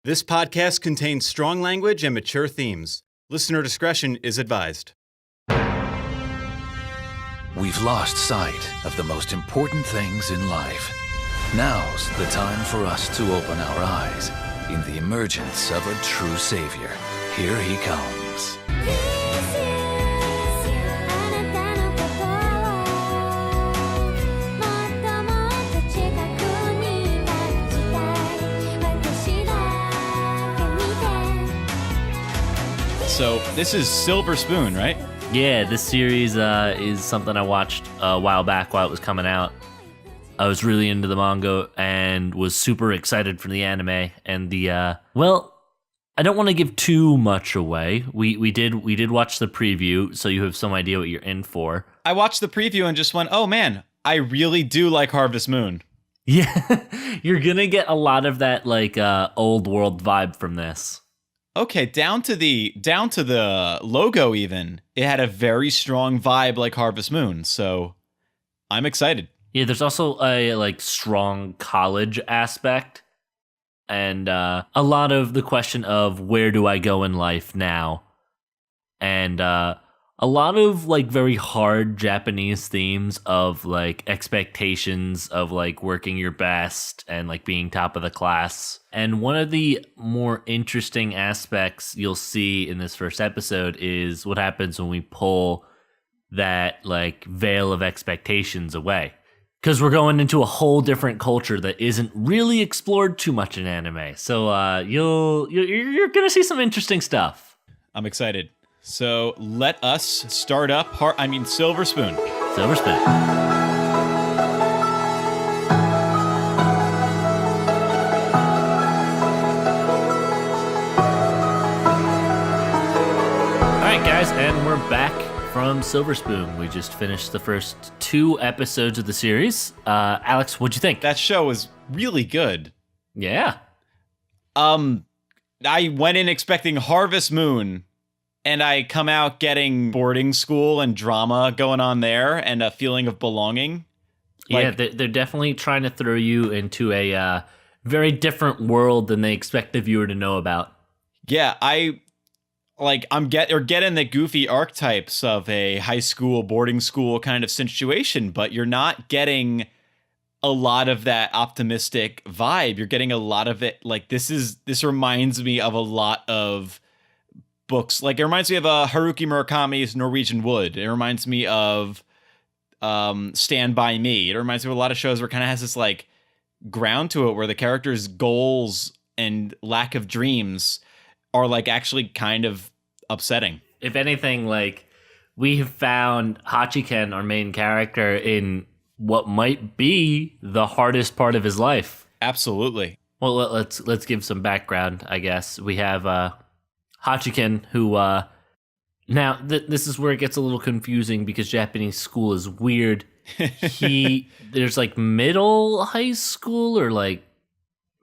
This podcast contains strong language and mature themes. Listener discretion is advised. We've lost sight of the most important things in life. Now's the time for us to open our eyes in the emergence of a true savior. Here he comes. So this is Silver Spoon, right? Yeah, this series is something I watched a while back while it was coming out. I was really into the manga and was super excited for the anime. And I don't want to give too much away. We did watch the preview, so you have some idea what you're in for. I watched the preview and just went, oh man, I really do like Harvest Moon. Yeah, you're gonna get a lot of that old world vibe from this. Okay, down to the logo even. It had a very strong vibe like Harvest Moon, so I'm excited. Yeah, there's also a strong college aspect and a lot of the question of where do I go in life now? And a lot of very hard Japanese themes of expectations of working your best and being top of the class. And one of the more interesting aspects you'll see in this first episode is what happens when we pull that veil of expectations away. Because we're going into a whole different culture that isn't really explored too much in anime. So you're gonna see some interesting stuff. I'm excited. So let us start up. Silver Spoon. Silver Spoon. All right, guys, and we're back from Silver Spoon. We just finished the first 2 episodes of the series. Alex, what'd you think? That show was really good. Yeah. I went in expecting Harvest Moon, and I come out getting boarding school and drama going on there and a feeling of belonging. Yeah, they're definitely trying to throw you into a very different world than they expect the viewer to know about. Yeah, I'm getting the goofy archetypes of a high school, boarding school kind of situation, but you're not getting a lot of that optimistic vibe. You're getting a lot of it. This reminds me of a lot of books. It reminds me of Haruki Murakami's Norwegian Wood. It reminds me of Stand By Me. It reminds me of a lot of shows where it kind of has this ground to it where the characters' goals and lack of dreams are actually kind of upsetting. If anything, we have found Hachiken, our main character, in what might be the hardest part of his life. Absolutely. Well, let's give some background, I guess. We have Hachiken, who now this is where it gets a little confusing because Japanese school is weird. There's middle high school or I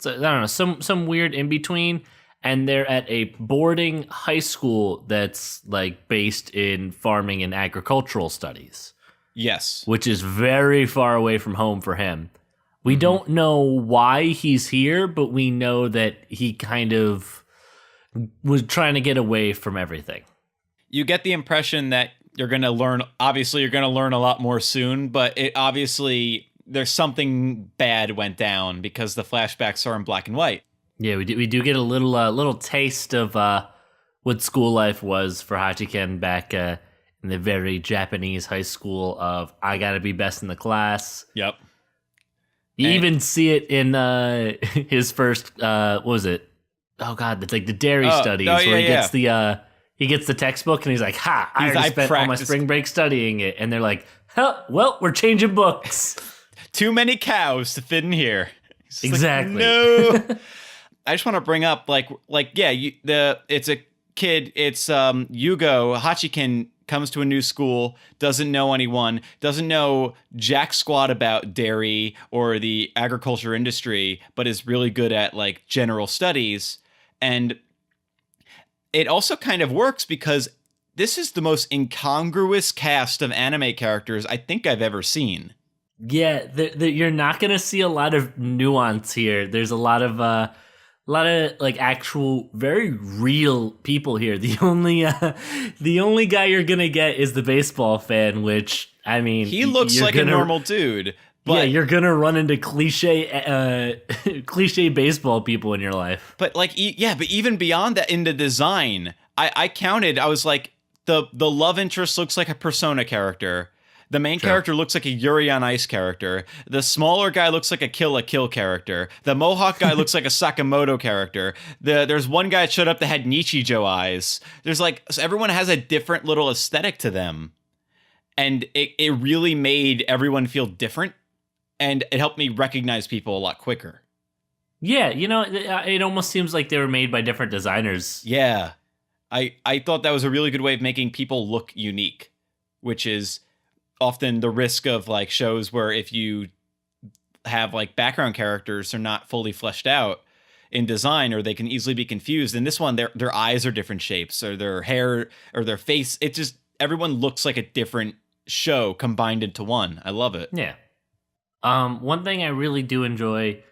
don't know, some weird in between, and they're at a boarding high school that's based in farming and agricultural studies. Yes, which is very far away from home for him. We don't know why he's here, but we know that he kind of was trying to get away from everything. You get the impression that you're going to learn a lot more soon, but there's something bad went down because the flashbacks are in black and white. Yeah, we do get a little taste of what school life was for Hachiken back in the very Japanese high school of I gotta be best in the class. Yep. You even see it in his first what was it? Oh God, it's the dairy studies where he gets the textbook and he's like, "Ha! I already spent all my spring break studying it," and they're like, "Well, we're changing books. Too many cows to fit in here." Exactly. No. I just want to bring up it's a kid. It's Yugo. Hachiken comes to a new school, doesn't know anyone, doesn't know jack squat about dairy or the agriculture industry, but is really good at general studies. And it also kind of works because this is the most incongruous cast of anime characters I think I've ever seen. Yeah, you're not going to see a lot of nuance here. There's a lot of lot of like actual very real people here. The only guy you're gonna get is the baseball fan, which I mean, He looks like a normal dude. But yeah, you're gonna run into cliche baseball people in your life. But like, but even beyond that, in the design, I counted. I was like, the love interest looks like a Persona character. The main character looks like a Yuri on Ice character. The smaller guy looks like a Kill la Kill character. The Mohawk guy looks like a Sakamoto character. There's one guy that showed up that had Nichijou eyes. There's like, so everyone has a different little aesthetic to them. And it really made everyone feel different. And it helped me recognize people a lot quicker. Yeah, it almost seems like they were made by different designers. Yeah. I thought that was a really good way of making people look unique, which is often the risk of like shows where if you have like background characters are not fully fleshed out in design, or they can easily be confused. In this one, their eyes are different shapes, or their hair or their face. It just, everyone looks like a different show combined into one. I love it. Yeah. One thing I really do enjoy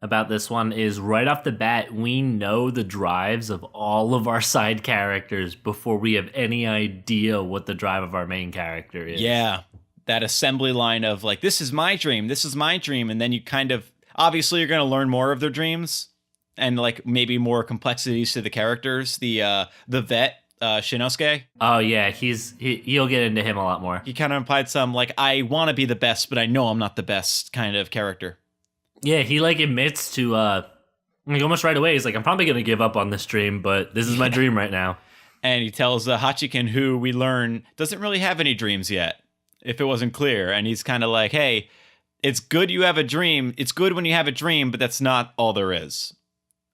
about this one is right off the bat, we know the drives of all of our side characters before we have any idea what the drive of our main character is. Yeah. That assembly line of like, this is my dream, this is my dream. And then you kind of, obviously you're going to learn more of their dreams and like maybe more complexities to the characters. The vet, Shinosuke. Oh yeah, you'll get into him a lot more. He kind of implied some like, I want to be the best, but I know I'm not the best kind of character. Yeah, he like admits to like almost right away. He's like, I'm probably gonna give up on this dream, but this is my dream right now. And he tells Hachiken, who we learn doesn't really have any dreams yet, if it wasn't clear. And he's kind of like, hey, it's good you have a dream. It's good when you have a dream, but that's not all there is.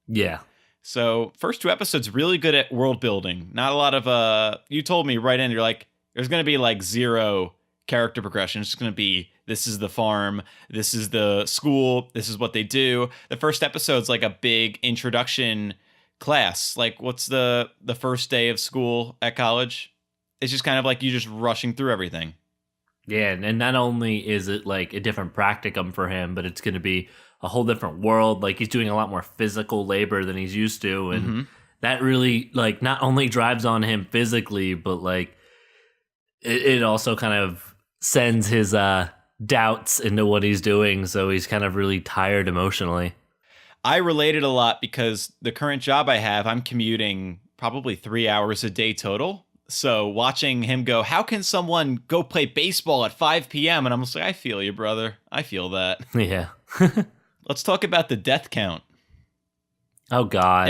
Yeah. So first 2 episodes really good at world building. Not a lot of you told me right in, you're like, there's gonna be like 0 character progression. It's just gonna be, this is the farm, this is the school, this is what they do. The first episode's like a big introduction class. Like, what's the first day of school at college? It's just kind of like you just rushing through everything. Yeah, and not only is it like a different practicum for him, but it's going to be a whole different world. Like, he's doing a lot more physical labor than he's used to, and that really like not only drives on him physically, but like it also kind of sends his doubts into what he's doing, so he's kind of really tired emotionally. I related a lot because the current job I have, I'm commuting probably 3 hours a day total. So watching him go, how can someone go play baseball at 5 p.m.? And I'm just like, I feel you, brother. I feel that. Yeah. Let's talk about the death count. Oh, God.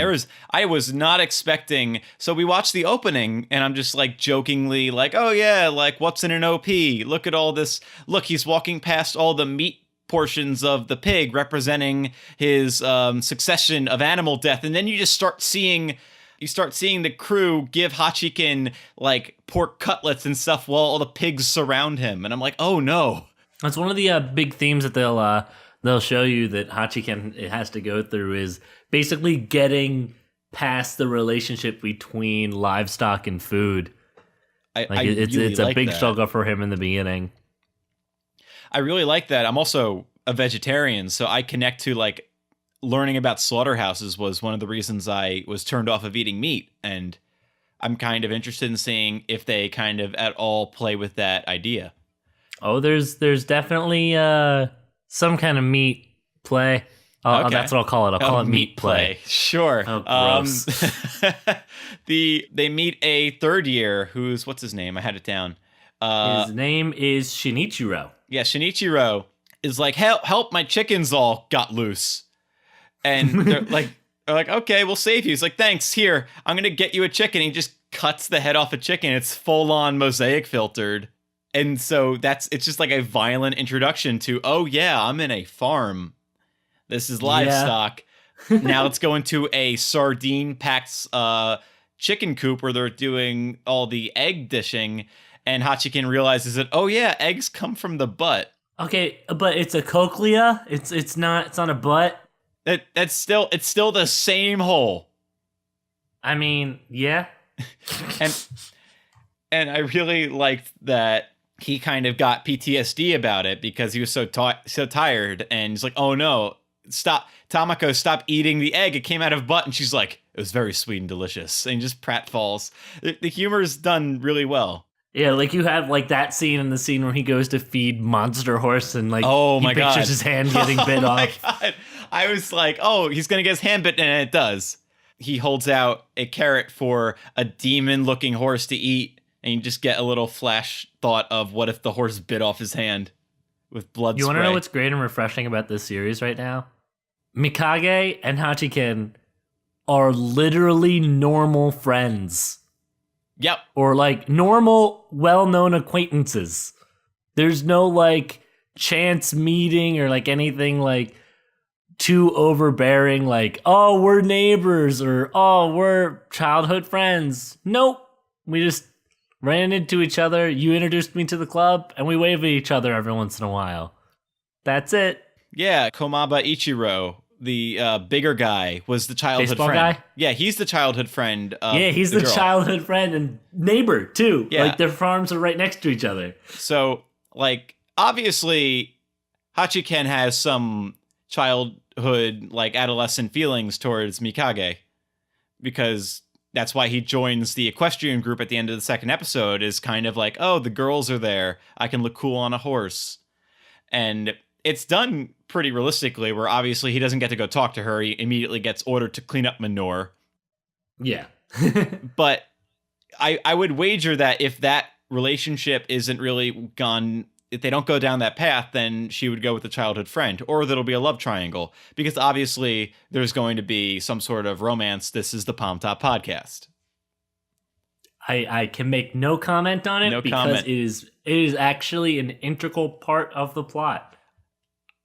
I was not expecting. So we watched the opening and I'm just like jokingly like, oh yeah, like what's in an OP? Look at all this. Look, he's walking past all the meat portions of the pig representing his succession of animal death. And then you just start seeing the crew give Hachiken like pork cutlets and stuff while all the pigs surround him. And I'm like, oh no. That's one of the big themes that they'll show you that Hachiken has to go through is basically getting past the relationship between livestock and food. It's a big struggle for him in the beginning. I really like that. I'm also a vegetarian, so I connect to like learning about slaughterhouses was one of the reasons I was turned off of eating meat. And I'm kind of interested in seeing if they kind of at all play with that idea. Oh, there's definitely some kind of meat play. Okay. That's what I'll call it. I'll call it meat play. Sure. Oh, gross. They meet a third year who's, what's his name? I had it down. His name is Shinichiro. Yeah, Shinichiro is like, help, my chickens all got loose. And they're like, okay, we'll save you. He's like, thanks, here, I'm going to get you a chicken. He just cuts the head off a chicken. It's full on mosaic filtered. And so it's just like a violent introduction to, oh yeah, I'm in a farm. This is livestock. Yeah. Now let's go into a sardine-packed chicken coop where they're doing all the egg dishing. And Hachiken realizes that, oh yeah, eggs come from the butt. Okay, but it's a cochlea. It's not a butt. It's still the same hole. I mean, yeah. and I really liked that he kind of got PTSD about it because he was so tired, and he's like, oh no, stop eating the egg. It came out of butt. And she's like, it was very sweet and delicious. And just pratfalls. The humor is done really well. Yeah, like you have like that scene in the scene where he goes to feed Monster Horse and like oh my he pictures God. his hand getting bit off. My God. I was like, oh, he's going to get his hand bitten, and it does. He holds out a carrot for a demon-looking horse to eat, and you just get a little flash thought of what if the horse bit off his hand with blood You want to spray. know what's great and refreshing about this series right now? Mikage and Hachiken are literally normal friends. Yep. Or like normal, well-known acquaintances. There's no like chance meeting or like anything like too overbearing, like, oh, we're neighbors or oh, we're childhood friends. Nope. We just ran into each other. You introduced me to the club and we wave at each other every once in a while. That's it. Yeah, Komaba Ichiro, the bigger guy, was the childhood Baseball friend. guy? Yeah, he's the childhood friend. Yeah, he's the girl. childhood friend and neighbor too. Yeah. Like their farms are right next to each other. So, like, obviously, Hachiken has some childhood, like, adolescent feelings towards Mikage, because that's why he joins the equestrian group at the end of the second episode, is kind of like, oh, the girls are there. I can look cool on a horse. And it's done pretty realistically, where obviously he doesn't get to go talk to her. He immediately gets ordered to clean up manure. Yeah. But I would wager that if that relationship isn't really gone, if they don't go down that path, then she would go with the childhood friend, or there'll be a love triangle, because obviously there's going to be some sort of romance. This is the Palmtop podcast. I can make no comment on it because it is actually an integral part of the plot.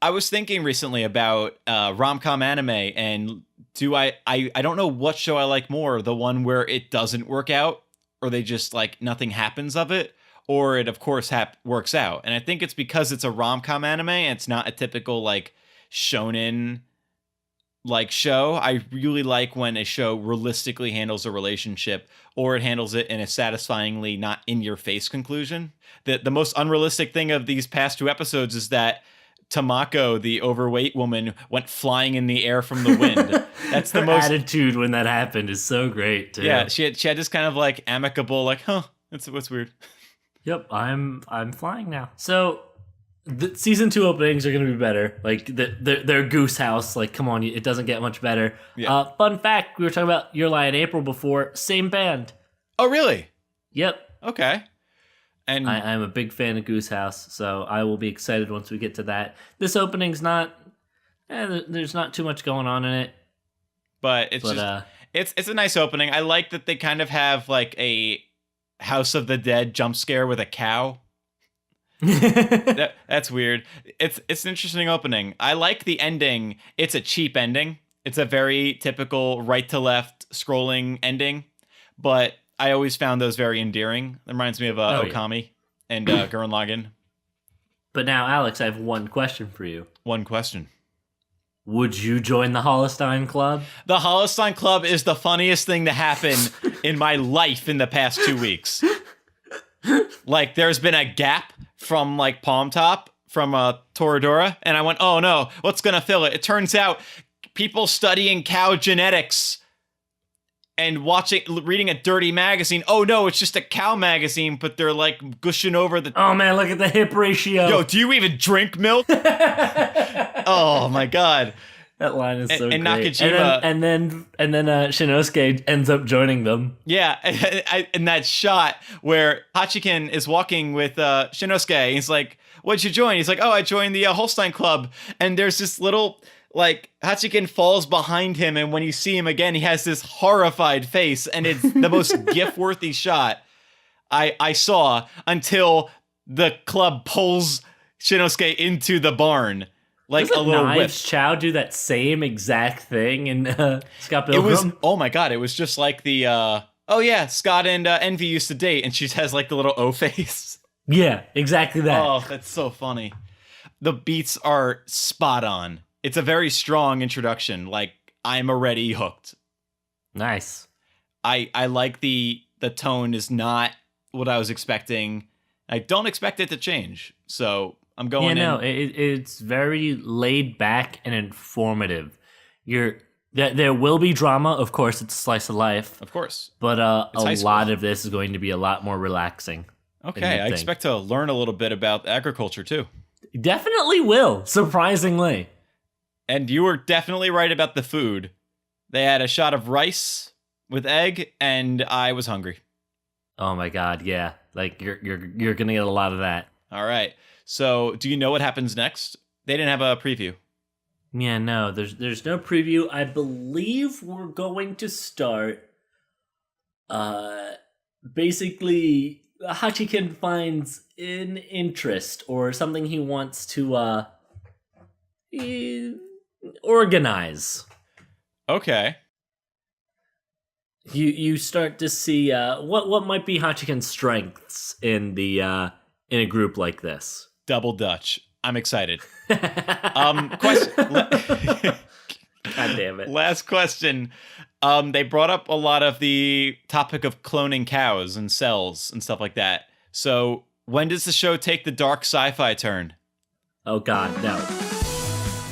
I was thinking recently about rom-com anime, and I don't know what show I like more, the one where it doesn't work out, or they just, like, nothing happens of it, or it, of course, works out. And I think it's because it's a rom-com anime, and it's not a typical, like, shonen, like, show. I really like when a show realistically handles a relationship, or it handles it in a satisfyingly not in-your-face conclusion. The most unrealistic thing of these past two episodes is that Tamako, the overweight woman, went flying in the air from the wind. That's the most attitude when that happened is so great too. Yeah, she had this kind of like amicable, like, huh, what's weird. Yep, I'm flying now. So the season 2 openings are going to be better. Like their Goose House, like, come on, it doesn't get much better. Yeah. Fun fact, we were talking about Your Lie in April before, same band. Oh, really? Yep. Okay. And I'm a big fan of Goose House, so I will be excited once we get to that. This opening's not, there's not too much going on in it. But it's a nice opening. I like that they kind of have like a House of the Dead jump scare with a cow. That's weird. It's an interesting opening. I like the ending. It's a cheap ending. It's a very typical right to left scrolling ending, but I always found those very endearing. It reminds me of Okami and Gurren Lagann. But now, Alex, I have one question for you. One question. Would you join the Holstein Club? The Holstein Club is the funniest thing to happen in my life in the past 2 weeks. Like, there's been a gap from, like, Palmtop, from Toradora, and I went, oh no, what's gonna fill it? It turns out people studying cow genetics and reading a dirty magazine. Oh no, it's just a cow magazine, but they're like gushing over the... Oh man, look at the hip ratio. Yo, do you even drink milk? Oh my God. That line is so and great. Nakajima, and then Shinosuke ends up joining them. Yeah, and that shot where Hachiken is walking with Shinosuke, he's like, what'd you join? He's like, oh, I joined the Holstein Club. And there's this little, like, Hachiken falls behind him, and when you see him again, he has this horrified face, and it's the most GIF-worthy shot I saw until the club pulls Shinosuke into the barn. Like Doesn't a little Knives whip. Chow do that same exact thing in Scott Pilgrim? It was, oh my God, it was just like the, oh yeah, Scott and Envy used to date, and she has like the little O face. Yeah, exactly that. Oh, that's so funny. The beats are spot on. It's a very strong introduction. Like, I'm already hooked. Nice. I like the tone is not what I was expecting. I don't expect it to change. So I'm going Yeah, no, in. it's very laid back and informative. There will be drama, of course. It's a slice of life, Of course. but It's high a school. lot of this is going to be a lot more relaxing. Okay, I expect to learn a little bit about agriculture too. Definitely will, surprisingly. And you were definitely right about the food. They had a shot of rice with egg, and I was hungry. Oh my god, yeah. Like you're gonna get a lot of that. All right. So, do you know what happens next? They didn't have a preview. Yeah, no, there's no preview. I believe we're going to start. Basically, Hachiken finds an interest or something he wants to organize. Okay. You start to see what might be Hachiken's strengths in a group like this. Double Dutch. I'm excited. Question. God damn it. Last question. They brought up a lot of the topic of cloning cows and cells and stuff like that. So, when does the show take the dark sci-fi turn? Oh god, no.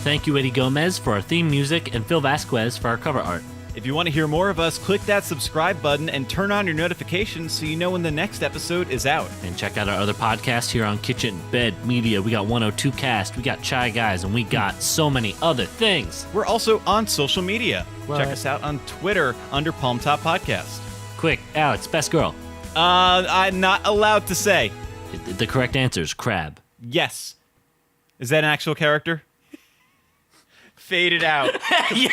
Thank you, Eddie Gomez, for our theme music, and Phil Vasquez for our cover art. If you want to hear more of us, click that subscribe button and turn on your notifications so you know when the next episode is out. And check out our other podcasts here on Kitchen Bed Media. We got 102 Cast, we got Chai Guys, and we got so many other things. We're also on social media. What? Check us out on Twitter under Palmtop Podcast. Quick, Alex, best girl. I'm not allowed to say. The correct answer is Crab. Yes. Is that an actual character? Fade it out. Yeah.